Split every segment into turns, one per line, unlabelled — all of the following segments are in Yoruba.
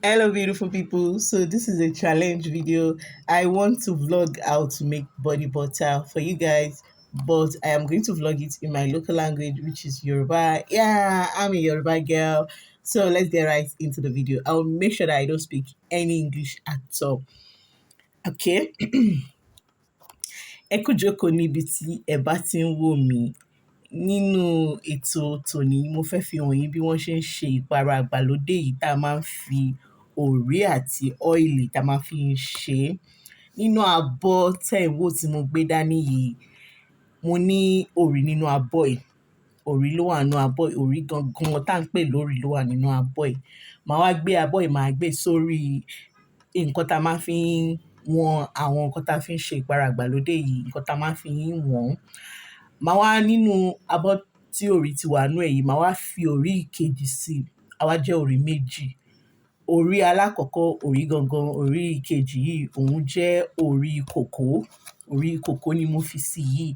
Hello, beautiful people. So, this is a challenge video. I want to vlog how to make body butter for you guys, but I am going to vlog it in my local language, which is Yoruba. Yeah, I'm a Yoruba girl. So, let's get right into the video. I'll make sure that I don't speak any English at all. Okay. Ẹ kú jókòó níbi tí ẹ bá ti ń wò mí. Nínú ètò tòní, mo fẹ́ fi hàn yín bí wọ́n ṣe ń ṣe ìpara àgbàlódé yìí tá a máa ń fi òrí àti ọ́ìlì tá a máa fi ń ṣe é. Nínú abọ́ tẹ́ ẹ̀ ń wò tí mo gbé dání yìí, mo ní òrí nínú abọ́ yìí. Òrí ló wà nínú abọ́ yìí. Òrí gangan tá à ń pè lórí ló wà nínú abọ́ yìí. Màá wá gbé abọ́ yìí, màá gbé sórí nǹkan tá a máa fi ń wọn àwọn nǹkan tá a fi ń ṣe ìpara àgbàlódé yìí, nǹkan tá a máa fi ń wọ̀n. Màá wá nínú abọ́ tí òrí ti wà nínú ẹ̀ yìí, màá wá fi òrí ìkejì sí i. Á wá jẹ́ òrí méjì. Òrí alákọ̀ọ́kọ́, òrí gangan, òrí ìkejì yìí, òun jẹ́ òrí kòkó. Òrí kòkó ni mo fi sí yìí.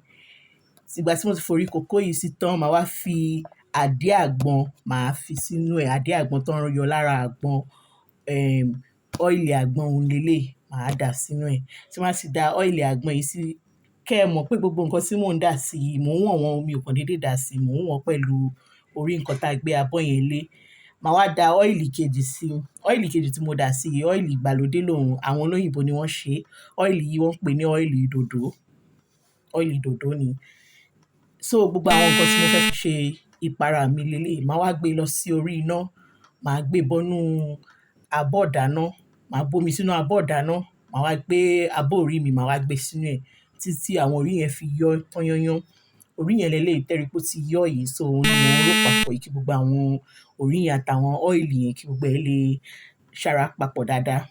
Ìgbà tí mo ti forí kòkó yìí sí tán, màá wá fi àdí àgbọn, màá fi sínú ẹ̀. Àdí àgbọn tó ń yọ lára àgbọn, ọ́ìlì àgbọn òun leléyìí, màá dà sínú ẹ̀. Tí màá ti da ọ́ìlì àgbọn yìí sí, kẹ́ ẹ mọ̀ pé gbogbo nǹkan tí mò ń dà sí yìí, mò ń wọ̀n wọn, mi ò kàn déédéé dà sí i, mò ń wọ̀n pẹ̀lú orí nǹkan tá a gbé abọ́ yẹn lé. Màá wá da ọ́ìlì kejì sí i. Ọ́ìlì kejì tí mo dà sí yìí, ọ́ìlì ìgbàlódé lòun, àwọn olóyìnbó ni wọ́n ṣe é. Ọ́ìlì yìí wọ́n pè ní ọ́ìlì dòdò. Ọ́ìlì dòdò ni. So gbogbo àwọn nǹkan tí mo fẹ́ fi ṣe ìpara mi leléyìí, màá wá gbé lọ sí orí iná. Màá gbé bọ́nú abọ́ ìdáná. Màá bomi sínú abọ́ ìdáná. Màá wá gbé abọ́ òrí mi, màá wá gbé sínú ẹ̀ títí àwọn òrí yẹn fi yọ́ tán yányán. Òrí yẹn leléyìí tẹ́rí pé ó ti yọ́ yìí, so òun ni mò ń rò papọ̀ yìí kí gbogbo àwọn òrí yẹn àtàwọn ọ́ìlì yẹn kí gbogbo ẹ̀ lè ṣara papọ̀ dáadáa.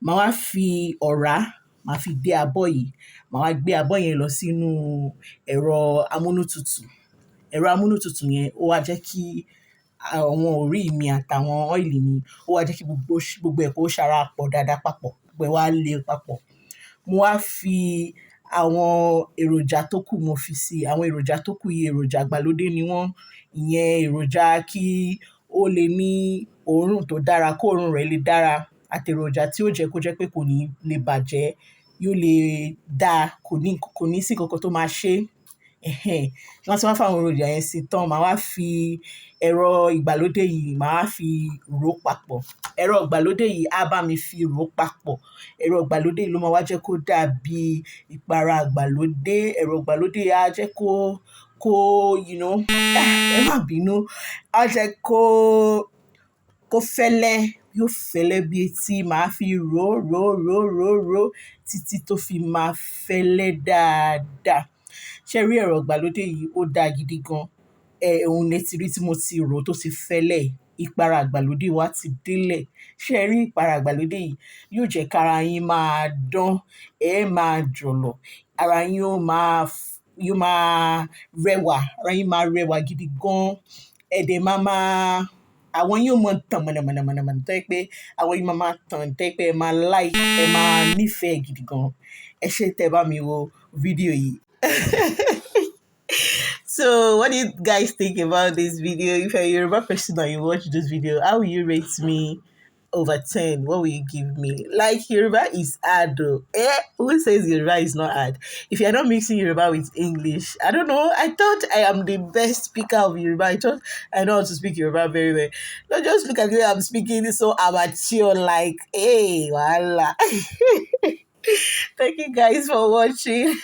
Màá wá fi ọ̀rá, màá fi dé abọ́ yìí. Màá wá gbé abọ́ yẹn lọ sínú ẹ̀rọ amúnútutù. Ẹ̀rọ amúnútutù yẹn ó wá jẹ́ kí àwọn òrí mi àtàwọn ọ́ìlì mi, ó wá jẹ́ kí gbogbo ẹ̀ kó ṣara pọ̀ dáadáa papọ̀. Gbogbo ẹ̀ wá le papọ̀. Mo wá fi àwọn èròjà tó kù mo fi sí i. Àwọn èròjà tó kù yìí, èròjà àgbàlódé ni wọ́n. Ìyẹn èròjà kí ó lè ní òórùn tó dára, kó òórùn rẹ̀ lè dára. Àti èròjà tí ó jẹ́ kó jẹ́ pé kò ní lè bàjẹ́, yóò lè dáa, kò ní sí nǹkan tó máa ṣe. Tí wọ́n ti wá fáwọn èròjà yẹn sí tán, màá wá fi ẹ̀rọ ìgbàlódé yìí, màá wá fi rò papọ̀. Ẹ̀rọ ìgbàlódé yìí á bá mi fi rò papọ̀. Ẹ̀rọ ìgbàlódé yìí ló máa wá jẹ́ kó dàbí ìpara àgbàlódé. Ẹ̀rọ ìgbàlódé yìí á jẹ́ ẹ má bínú. Á jẹ́ kó fẹ́lẹ́, yóò fẹ́lẹ́ bí etí. Màá fi rò títí tó fi máa fẹ́lẹ́ dáadáa. Ṣé rí ẹ̀rọ ìgbàlódé yìí ó da gidi gan. Òun lẹ ti rí tí mo ti rò tó ti fẹ́lẹ́. Ìpara àgbàlódé wa ti délẹ̀. Ṣé rí ìpara àgbàlódé yìí yóò jẹ́ kí ara yín máa dán, ẹ máa jọ̀lọ̀, ara yín yóò máa rẹwà, ara yín máa rẹwà gidi gan. Ẹ̀dẹ̀ àwọn yín ó mọ tàn mọ̀nàmọ̀nà tó yẹ pé àwọn yín máa tàn tó yẹ pé ẹ máa like, ẹ máa nífẹ̀ẹ́ gidi gan. Ẹ ṣé tẹ́ bá mi wo fídíò yìí. So, what do you guys think about this video? If you're a Yoruba person and you watch this video, how will you rate me over 10? What will you give me? Like, Yoruba is hard though. Who says Yoruba is not hard? If you're not mixing Yoruba with English, I don't know. I thought I am the best speaker of Yoruba. I thought I know how to speak Yoruba very well. Don't just look at the way I'm speaking so amateur, like, hey, voila. Thank you guys for watching.